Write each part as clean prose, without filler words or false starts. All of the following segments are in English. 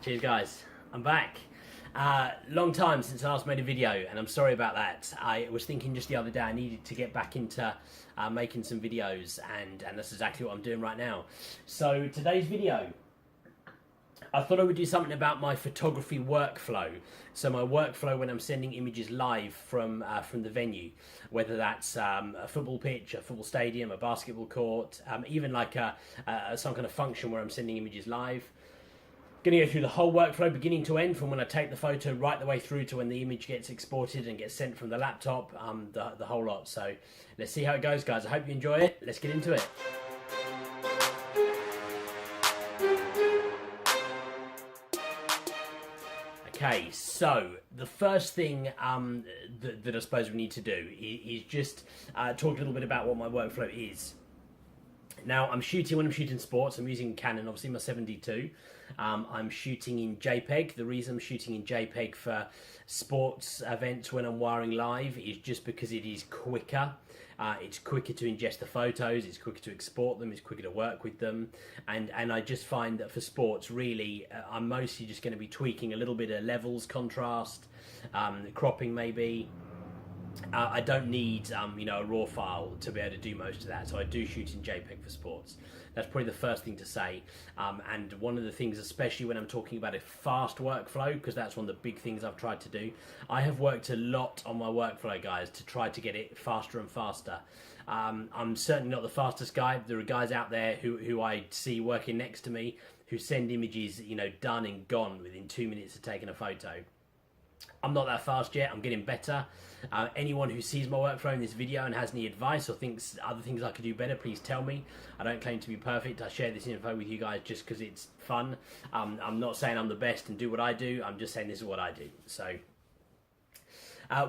Cheers guys, I'm back. Long time since I last made a video and I'm sorry about that. I was thinking just the other day I needed to get back into making some videos and that's exactly what I'm doing right now. So today's video, I thought I would do something about my photography workflow. So my workflow when I'm sending images live from the venue, whether that's a football pitch, a football stadium, a basketball court, even like some kind of function where I'm sending images live. Going to go through the whole workflow beginning to end, from when I take the photo right the way through to when the image gets exported and gets sent from the laptop, the whole lot. So let's see how it goes, guys. I hope you enjoy it. Let's get into it. Okay, so the first thing that I suppose we need to do is just talk a little bit about what my workflow is. Now, when I'm shooting sports, I'm using Canon, obviously my 7D2. I'm shooting in JPEG. The reason I'm shooting in JPEG for sports events when I'm wiring live is just because it is quicker. It's quicker to ingest the photos, it's quicker to export them, it's quicker to work with them. And I just find that for sports, really, I'm mostly just going to be tweaking a little bit of levels, contrast, cropping maybe. I don't need a raw file to be able to do most of that, so I do shoot in JPEG for sports. That's probably the first thing to say. And one of the things, especially when I'm talking about a fast workflow, because that's one of the big things I've tried to do, I have worked a lot on my workflow, guys, to try to get it faster and faster. I'm certainly not the fastest guy. There are guys out there who I see working next to me who send images, done and gone within 2 minutes of taking a photo. I'm not that fast yet. I'm getting better. Anyone who sees my workflow in this video and has any advice or thinks other things I could do better, please tell me. I don't claim to be perfect. I share this info with you guys just because it's fun. I'm not saying I'm the best and do what I do. I'm just saying this is what I do. So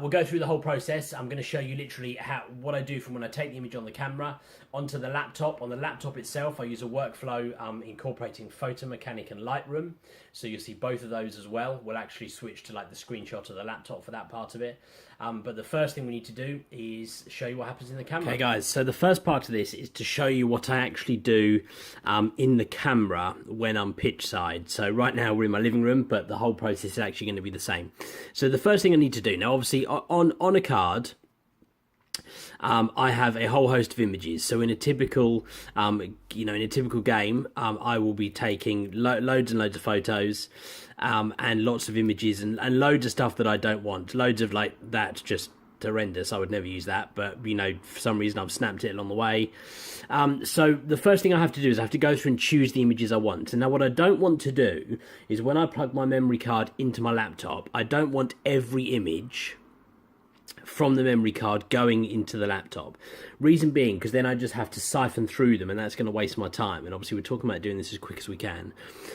we'll go through the whole process. I'm going to show you literally what I do from when I take the image on the camera onto the laptop. On the laptop itself, I use a workflow incorporating photomechanic and lightroom. So you'll see both of those as well. We'll actually switch to like the screenshot of the laptop for that part of it. But the first thing we need to do is show you what happens in the camera. Okay guys, so the first part of this is to show you what I actually do in the camera when I'm pitch side. So right now we're in my living room, but the whole process is actually going to be the same. So the first thing I need to do, now obviously on a card, I have a whole host of images. So in a typical, game, I will be taking loads and loads of photos, and lots of images and loads of stuff that I don't want. Loads of like that's just horrendous. I would never use that, but for some reason I've snapped it along the way. So the first thing I have to do is I have to go through and choose the images I want. And now what I don't want to do is when I plug my memory card into my laptop, I don't want every image from the memory card going into the laptop. Reason being, because then I just have to siphon through them and that's going to waste my time. And obviously we're talking about doing this as quick as we can.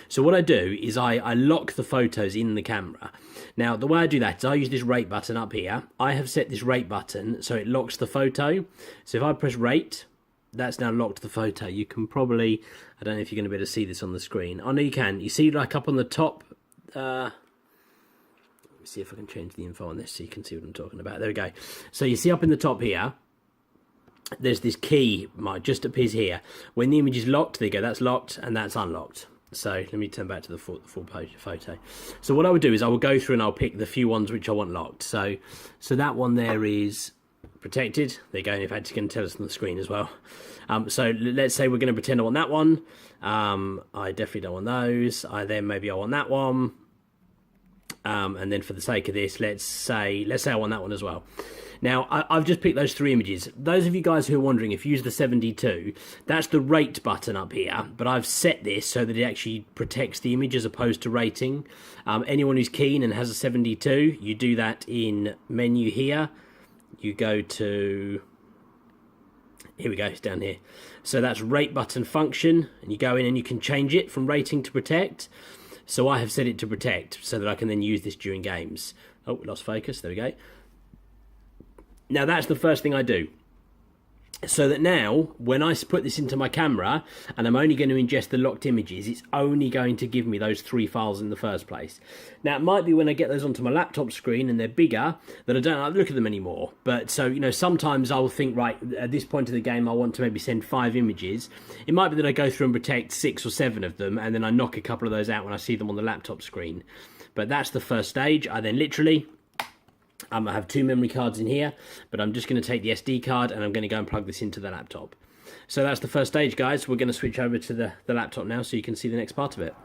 So what I do is I lock the photos in the camera. Now the way I do that is I use this rate button up here. I have set this rate button so it locks the photo. So if I press rate, that's now locked the photo. You can probably, I don't know if you're going to be able to see this on the screen. Oh no, you can. You see like up on the top, see if I can change the info on this so you can see what I'm talking about. There we go. So you see up in the top here, there's this key mark just appears here. When the image is locked, there you go, that's locked and that's unlocked. So let me turn back to the full photo. So what I would do is I will go through and I'll pick the few ones which I want locked. So that one there is protected. There you go. In fact, it's going to tell us on the screen as well. So let's say we're going to pretend I want that one. I definitely don't want those. Maybe I want that one. And then for the sake of this, let's say I want that one as well. Now, I've just picked those three images. Those of you guys who are wondering, if you use the 7D2, that's the rate button up here, but I've set this so that it actually protects the image as opposed to rating. Anyone who's keen and has a 7D2, you do that in menu here. You go to, here we go, it's down here. So that's rate button function, and you go in and you can change it from rating to protect. So I have set it to protect so that I can then use this during games. Oh, lost focus, there we go. Now that's the first thing I do. So that now, when I put this into my camera, and I'm only going to ingest the locked images, it's only going to give me those 3 files in the first place. Now, it might be when I get those onto my laptop screen and they're bigger, that I don't like to look at them anymore. But so, you know, sometimes I'll think, right, at this point of the game, I want to maybe send 5 images. It might be that I go through and protect 6 or 7 of them, and then I knock a couple of those out when I see them on the laptop screen. But that's the first stage. I then literally... I have 2 memory cards in here, but I'm just going to take the SD card and I'm going to go and plug this into the laptop. So that's the first stage, guys. We're going to switch over to the laptop now so you can see the next part of it.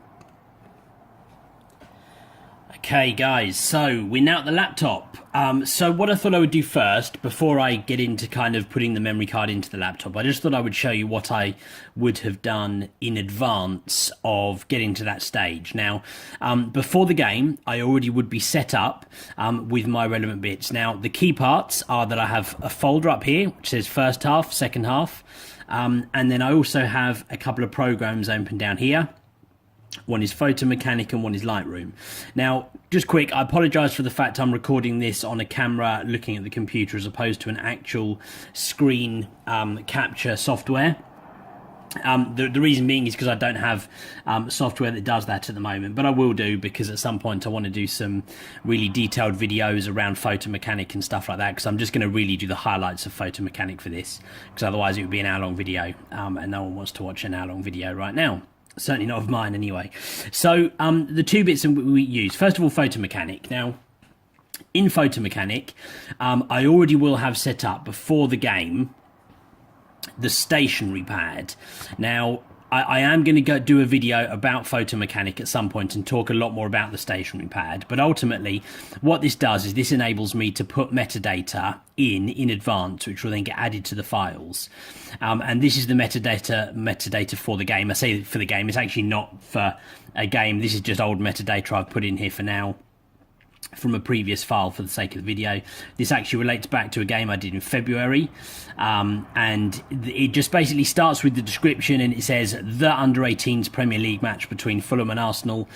Okay, guys, so we're now at the laptop. So what I thought I would do first, before I get into kind of putting the memory card into the laptop, I just thought I would show you what I would have done in advance of getting to that stage. Now, before the game, I already would be set up with my relevant bits. Now, the key parts are that I have a folder up here, which says first half, second half, and then I also have a couple of programs open down here. One is Photomechanic and one is Lightroom. Now, just quick, I apologise for the fact I'm recording this on a camera looking at the computer as opposed to an actual screen capture software. The reason being is because I don't have software that does that at the moment, but I will do, because at some point I want to do some really detailed videos around Photomechanic and stuff like that, because I'm just going to really do the highlights of Photomechanic for this, because otherwise it would be an hour-long video, and no one wants to watch an hour-long video right now. Certainly not of mine anyway. So the 2 bits that we use, first of all, Photomechanic. Now, in Photomechanic, I already will have set up before the game the stationary pad. Now, I am going to go do a video about Photomechanic at some point and talk a lot more about the stationary pad, but ultimately what this does is this enables me to put metadata in advance, which will then get added to the files, and this is the metadata for the game. I say for the game, it's actually not for a game, this is just old metadata I've put in here for now from a previous file for the sake of the video. This actually relates back to a game I did in February, and it just basically starts with the description, and it says the under-18s Premier League match between Fulham and Arsenal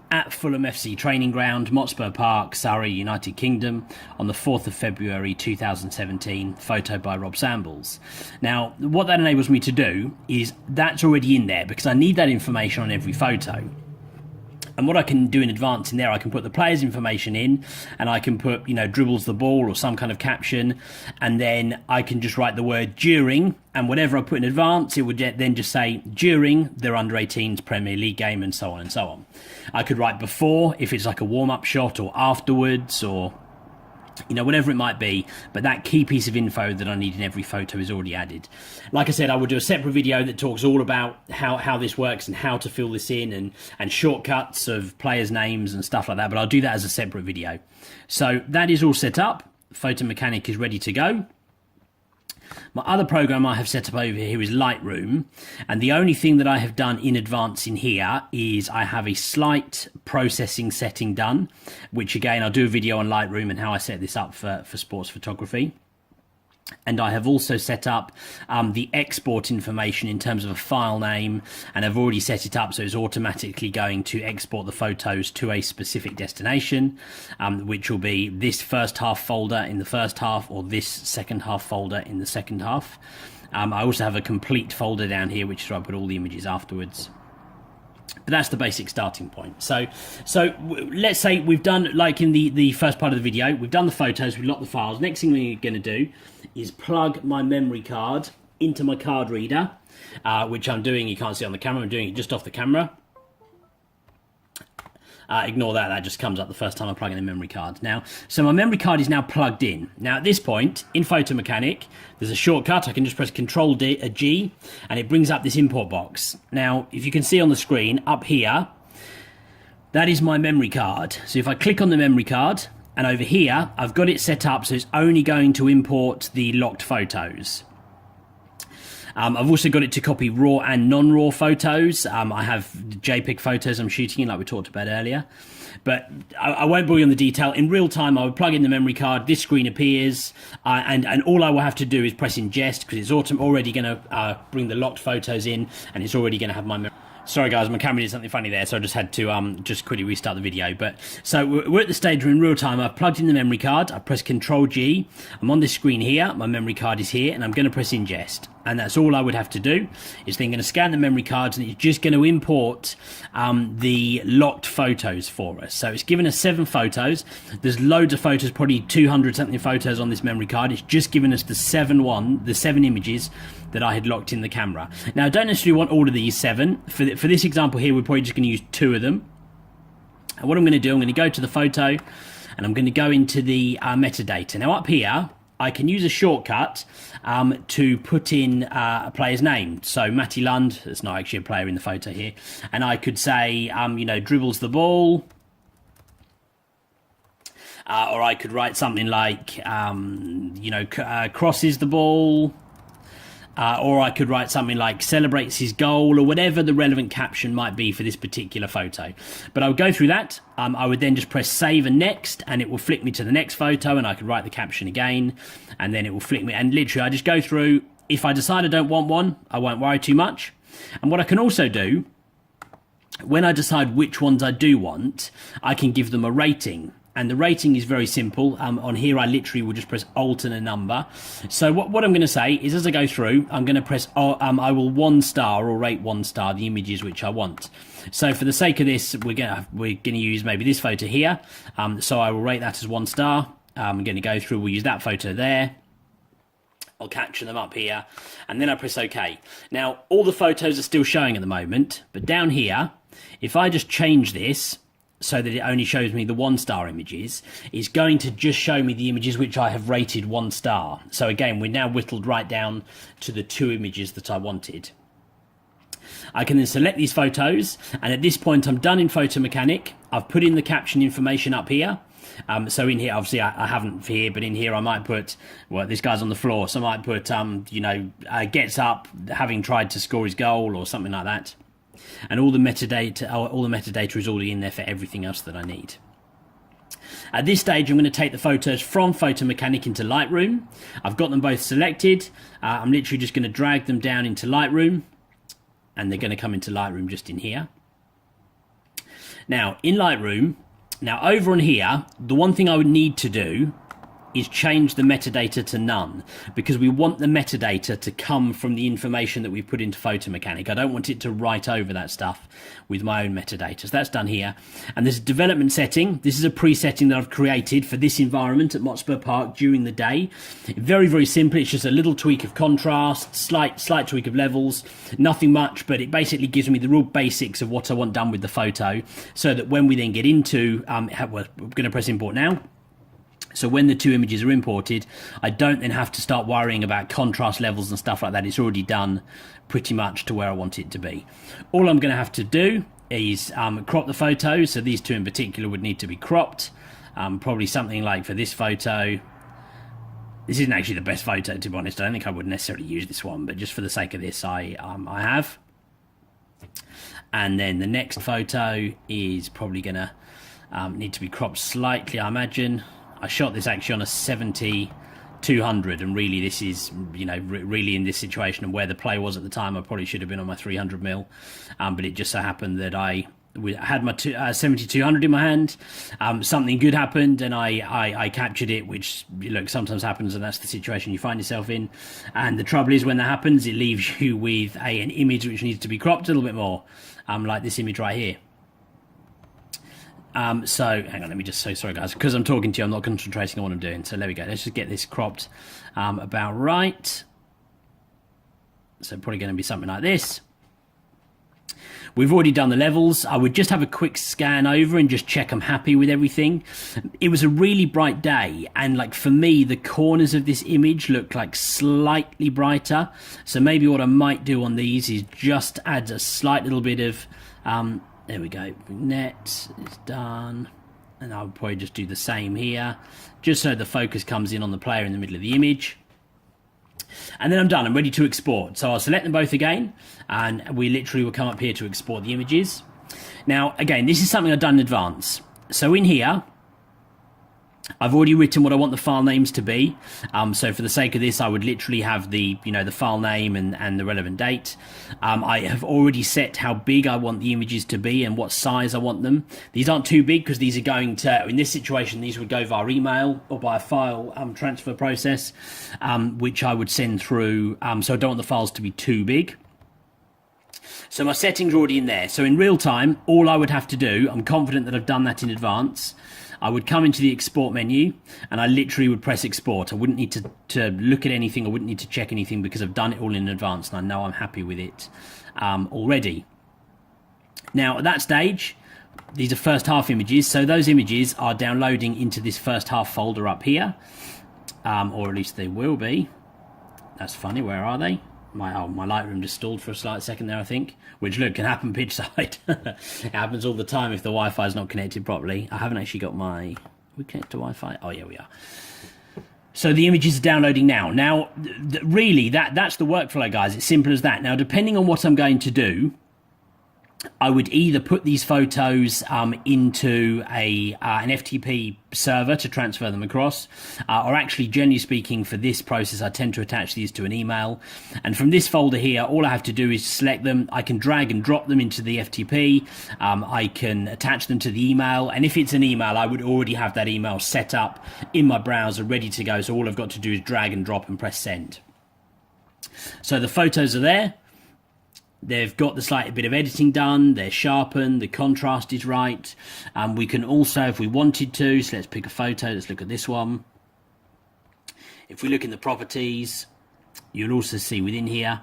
at Fulham FC training ground, Motspur Park, Surrey, United Kingdom, on the 4th of February 2017, photo by Rob Sambles. Now, what that enables me to do is that's already in there, because I need that information on every photo. And what I can do in advance in there, I can put the player's information in, and I can put, you know, dribbles the ball or some kind of caption, and then I can just write the word during, and whatever I put in advance, it would then just say during their under-18s Premier League game, and so on and so on. I could write before, if it's like a warm-up shot, or afterwards, or, you know, whatever it might be, but that key piece of info that I need in every photo is already added. Like I said, I will do a separate video that talks all about how this works and how to fill this in, and shortcuts of players' names and stuff like that, but I'll do that as a separate video. So that is all set up. Photomechanic is ready to go. My other program I have set up over here is Lightroom, and the only thing that I have done in advance in here is I have a slight processing setting done, which again I'll do a video on Lightroom and how I set this up for sports photography. And I have also set up the export information in terms of a file name, and I've already set it up so it's automatically going to export the photos to a specific destination, which will be this first half folder in the first half, or this second half folder in the second half. I also have a complete folder down here, which is where I put all the images afterwards. But that's the basic starting point. So let's say we've done, like in the first part of the video, we've done the photos, we've locked the files. Next thing we're going to do is plug my memory card into my card reader, which I'm doing, you can't see on the camera, I'm doing it just off the camera. Ignore that, that just comes up the first time I plug in a memory card. Now, so my memory card is now plugged in. Now at this point, in Photomechanic, there's a shortcut. I can just press Control-G, and it brings up this import box. Now, if you can see on the screen, up here, that is my memory card. So if I click on the memory card, and over here, I've got it set up so it's only going to import the locked photos. I've also got it to copy RAW and non-RAW photos. I have JPEG photos I'm shooting in, like we talked about earlier. But I won't bore you on the detail. In real time, I would plug in the memory card, this screen appears, and all I will have to do is press ingest, because it's already going to bring the locked photos in, and it's already going to have my memory. Sorry guys, my camera did something funny there, so I just had to just quickly restart the video. But so we're at the stage where in real time I've plugged in the memory card, I press Control G, I'm on this screen here, my memory card is here, and I'm going to press ingest. And that's all I would have to do, is then going to scan the memory cards, and it's just going to import the locked photos for us. So it's given us 7 photos, there's loads of photos, probably 200 something photos on this memory card. It's just given us the 7 images that I had locked in the camera. Now I don't necessarily want all of these 7. For this example here, we're probably just going to use 2 of them. And what I'm going to do, I'm going to go to the photo, and I'm going to go into the metadata. Now up here, I can use a shortcut to put in a player's name. So Matty Lund, there's not actually a player in the photo here, and I could say, you know, dribbles the ball, or I could write something like, you know, crosses the ball. Or I could write something like celebrates his goal, or whatever the relevant caption might be for this particular photo. But I would go through that. I would then just press save and next, and it will flick me to the next photo, and I could write the caption again, and then it will flick me. And literally, I just go through. If I decide I don't want one, I won't worry too much. And what I can also do, when I decide which ones I do want, I can give them a rating. And the rating is very simple. On here, I literally will just press Alt and a number. So what I'm going to say is, as I go through, I'm going to press, I will 1 star or rate 1 star the images which I want. So for the sake of this, we're going to use maybe this photo here. So I will rate that as 1 star. I'm going to go through, we'll use that photo there. I'll capture them up here, and then I press OK. Now, all the photos are still showing at the moment, but down here, if I just change this, so that it only shows me the 1 star images, it's going to just show me the images which I have rated 1 star. So again, we're now whittled right down to the 2 images that I wanted. I can then select these photos, and at this point I'm done in photomechanic. I've put in the caption information up here. So in here, obviously I haven't here, but in here I might put, well, this guy's on the floor, so I might put, you know, gets up having tried to score his goal, or something like that. And all the metadata is already in there for everything else that I need. At this stage, I'm going to take the photos from Photomechanic into Lightroom. I've got them both selected. I'm literally just going to drag them down into Lightroom, and they're going to come into Lightroom just in here. Now, in Lightroom, now over on here, the one thing I would need to do is change the metadata to none, because we want the metadata to come from the information that we put into Photomechanic. I don't want it to write over that stuff with my own metadata. So that's done here. And there's a development setting. This is a presetting that I've created for this environment at Motspur Park during the day. Very, very simple. It's just a little tweak of contrast, slight tweak of levels, nothing much, but it basically gives me the real basics of what I want done with the photo, so that when we then get into, we're going to press import now. So when the 2 images are imported, I don't then have to start worrying about contrast levels and stuff like that. It's already done pretty much to where I want it to be. All I'm going to have to do is crop the photos. So these 2 in particular would need to be cropped. Probably something like for this photo. This isn't actually the best photo, to be honest. I don't think I would necessarily use this one, but just for the sake of this, I have. And then the next photo is probably going to need to be cropped slightly, I imagine. I shot this actually on a 70-200, and really this is, you know, really in this situation and where the play was at the time, I probably should have been on my 300mm, but it just so happened that I had my 70-200 in my hand. Something good happened, and I captured it, which, look, sometimes happens, and that's the situation you find yourself in. And the trouble is, when that happens, it leaves you with an image which needs to be cropped a little bit more, like this image right here. So hang on, let me just say, sorry guys, because I'm talking to you, I'm not concentrating on what I'm doing. So there we go. Let's just get this cropped about right. So probably going to be something like this. We've already done the levels. I would just have a quick scan over and just check I'm happy with everything. It was a really bright day, and like for me, the corners of this image look like slightly brighter. So maybe what I might do on these is just add a slight little bit of there we go, net is done, and I'll probably just do the same here, just so the focus comes in on the player in the middle of the image. And then I'm done, I'm ready to export. So I'll select them both again, and we literally will come up here to export the images. Now, again, this is something I've done in advance. So in here, I've already written what I want the file names to be. So for the sake of this, I would literally have the file name and the relevant date. I have already set how big I want the images to be and what size I want them. These aren't too big because these are going to, in this situation, these would go via email or by a file transfer process, which I would send through. So I don't want the files to be too big. So my settings are already in there. So in real time, all I would have to do, I'm confident that I've done that in advance, I would come into the export menu and I literally would press export. I wouldn't need to look at anything. I wouldn't need to check anything because I've done it all in advance and I know I'm happy with it already. Now at that stage, these are first half images. So those images are downloading into this first half folder up here, or at least they will be. That's funny. Where are they? My Lightroom just stalled for a slight second there, I think. Which, look, can happen pitchside. It happens all the time if the Wi-Fi is not connected properly. I haven't actually got my... we connect to Wi-Fi? Oh, yeah, we are. So the images are downloading now. Now, really, that's the workflow, guys. It's simple as that. Now, depending on what I'm going to do, I would either put these photos into an FTP server to transfer them across, or actually, generally speaking, for this process, I tend to attach these to an email. And from this folder here, all I have to do is select them. I can drag and drop them into the FTP. I can attach them to the email. And if it's an email, I would already have that email set up in my browser, ready to go. So all I've got to do is drag and drop and press send. So the photos are there. They've got the slight bit of editing done, they're sharpened, the contrast is right. We can also, if we wanted to, so let's pick a photo, let's look at this one. If we look in the properties, you'll also see within here,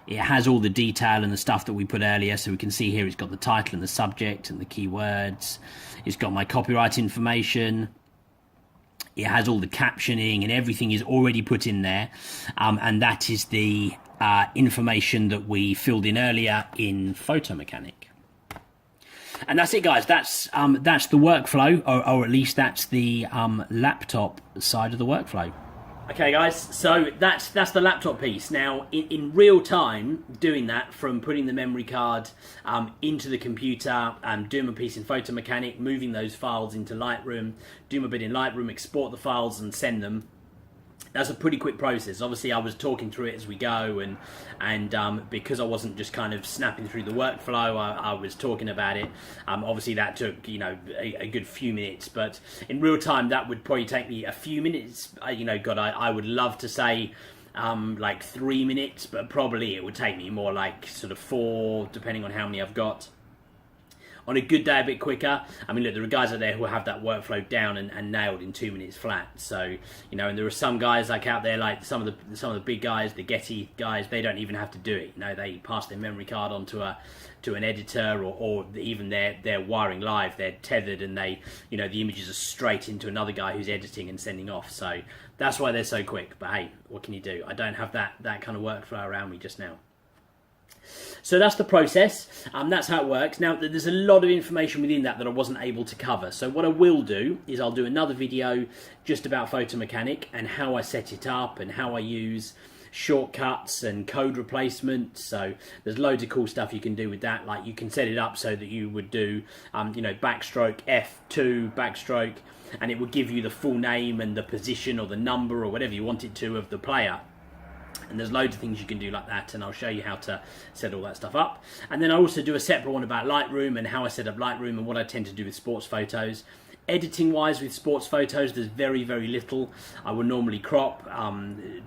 it has all the detail and the stuff that we put earlier. So we can see here it's got the title and the subject and the keywords. It's got my copyright information. It has all the captioning and everything is already put in there. And that is the information that we filled in earlier in photomechanic. And that's it, guys. That's the workflow, or at least that's the laptop side of the workflow. Okay, guys, so that's the laptop piece. Now, in real time, doing that from putting the memory card into the computer, doing my piece in photomechanic, moving those files into Lightroom, do my bit in Lightroom, export the files and send them. That's a pretty quick process. Obviously, I was talking through it as we go, and because I wasn't just kind of snapping through the workflow, I was talking about it. Obviously, that took a good few minutes, but in real time, that would probably take me a few minutes. God, I would love to say like 3 minutes, but probably it would take me more like sort of 4, depending on how many I've got. On a good day, a bit quicker. I mean, look, there are guys out there who have that workflow down and nailed in 2 minutes flat. So, and there are some guys like out there, like some of the big guys, the Getty guys, they don't even have to do it. They pass their memory card onto an editor, or even they're wiring live. They're tethered, and the images are straight into another guy who's editing and sending off. So that's why they're so quick. But hey, what can you do? I don't have that kind of workflow around me just now. So that's the process, that's how it works. Now, there's a lot of information within that I wasn't able to cover. So what I will do is I'll do another video just about photomechanic and how I set it up and how I use shortcuts and code replacement. So there's loads of cool stuff you can do with that. Like you can set it up so that you would do, backstroke F2 backstroke, and it will give you the full name and the position or the number or whatever you want it to of the player. And there's loads of things you can do like that, and I'll show you how to set all that stuff up. And then I also do a separate one about Lightroom and how I set up Lightroom and what I tend to do with sports photos. Editing wise with sports photos, there's very, very little. I will normally crop,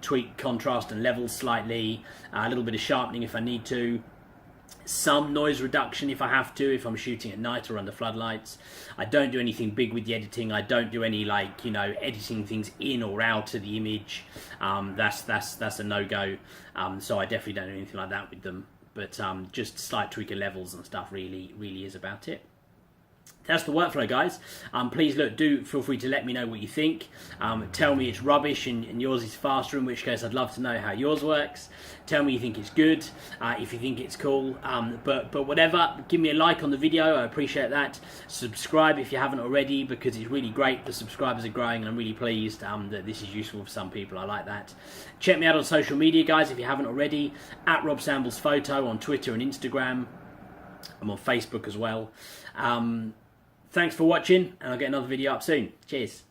tweak contrast and levels slightly, a little bit of sharpening if I need to. Some noise reduction if I have to, if I'm shooting at night or under floodlights. I don't do anything big with the editing. I don't do any editing things in or out of the image. That's a no-go. So I definitely don't do anything like that with them. But just slight tweak of levels and stuff really is about it. That's the workflow, guys. Please do feel free to let me know what you think. Tell me it's rubbish and yours is faster, in which case I'd love to know how yours works. Tell me you think it's good, if you think it's cool. But whatever, give me a like on the video, I appreciate that. Subscribe if you haven't already, because it's really great. The subscribers are growing and I'm really pleased that this is useful for some people. I like that. Check me out on social media, guys, if you haven't already. At Rob Sambles Photo on Twitter and Instagram. I'm on Facebook as well. Thanks for watching, and I'll get another video up soon. Cheers.